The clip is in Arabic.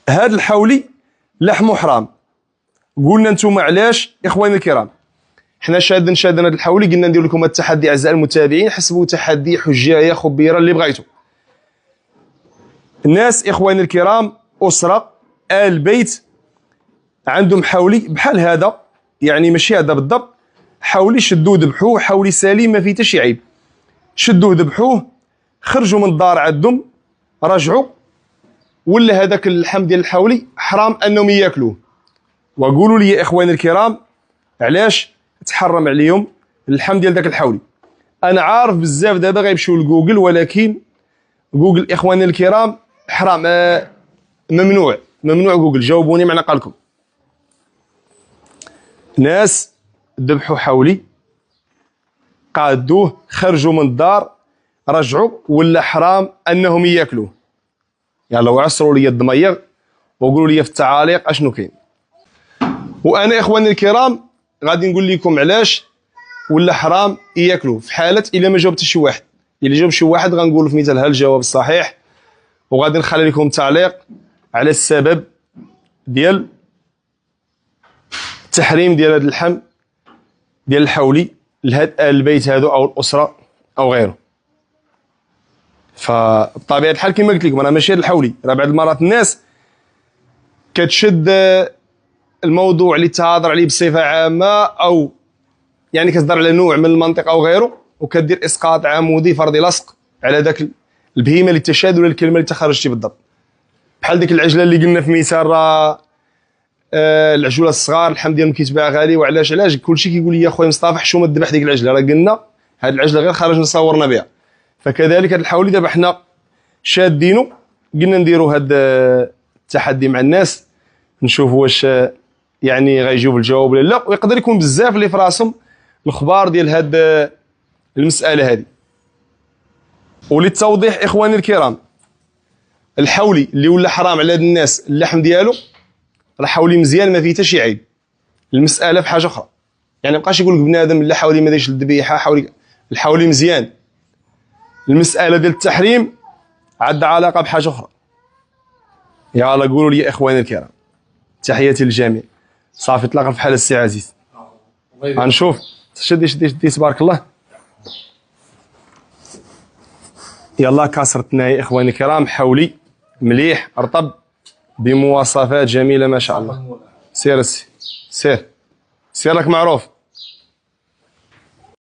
هذا الحولي لحمه حرام. قلنا انتم علاش اخواني الكرام؟ حنا شادين هذا الحولي، قلنا ندير لكم التحدي اعزائي المتابعين، حسبوا تحدي حجايه خبيره اللي بغيتوا. الناس اخواني الكرام اسره ال بيت عندهم حولي بحال هذا، يعني ماشي هذا بالضبط، حولي شدوه ذبحوه، حولي سليم ما فيه حتى شي عيب، شدوه ذبحوه، خرجوا من الدار عندهم، رجعوا ولا هذاك اللحم ديال الحولي حرام انهم ياكلوه. وقولوا لي يا اخواني الكرام علاش تحرم عليهم اللحم ديال ذاك الحولي؟ انا عارف بزاف دابا غيمشيو لجوجل، ولكن جوجل اخواني الكرام حرام، ممنوع جوجل. جاوبوني معنا قالكم ناس ذبحوا حولي، قادوه، خرجوا من الدار، رجعوا، ولا حرام انهم ياكلوه؟ يلا وعصروا لي الضمير وقولوا لي في التعاليق اشنو كاين. وانا اخواني الكرام غادي نقول لكم علاش ولا حرام ياكلوه في حاله الا ما جاوبت شي واحد. الا جاوب شي واحد غنقول في مثالها الجواب الصحيح، وغادي نخلي لكم تعليق على السبب ديال التحريم ديال هذا اللحم ديال الحولي لهاد البيت هادو او الاسره او غيره. فبطبيعه الحال كما قلت لكم راه ماشي هذا الحولي، راه بعض المرات الناس كتشد الموضوع اللي تهضر عليه بصفه عامه، او يعني كتهضر على نوع من المنطق او غيره، وكدير اسقاط عمودي فردي لصق على ذاك البهيمه اللي تشاد ولا الكلمه اللي تخرجتي بالضبط. بحال ديك العجله اللي قلنا في مثال، راه العجوله الصغار اللحم ديالهم كيتباع غالي، وعلاش كلشي كيقول لي يا خويا مصطفى حشومه تذبح ديك العجله، راه قلنا هذه العجله غير خرجنا صورنا بها. فكذلك هذا الحولي دابا حنا شادينو، قلنا نديروا هذا التحدي مع الناس نشوفوا واش يعني غيجيو بالجواب ولا لا. ويقدر يكون بزاف اللي في راسهم الخبار ديال هاد المساله هذه. وللتوضيح اخواني الكرام، الحولي اللي ولا حرام على هاد الناس اللحم ديالو راه حولي مزيان ما فيه حتى شي عيب. المساله في حاجه اخرى، يعني ما بقاش يقول لك بنادم لا حولي ما دايرش الذبيحه، حولي الحولي مزيان. المساله ديال التحريم عندها علاقه بحاجه اخرى. يلا قولوا لي يا اخواني الكرام. تحياتي للجميع. صافي تلاقى في حال السي عزيز. غنشوف شدي تبارك الله. يلا كاسرتنا يا اخواني الكرام، حولي مليح رطب بمواصفات جميله ما شاء الله. سير سير راك معروف.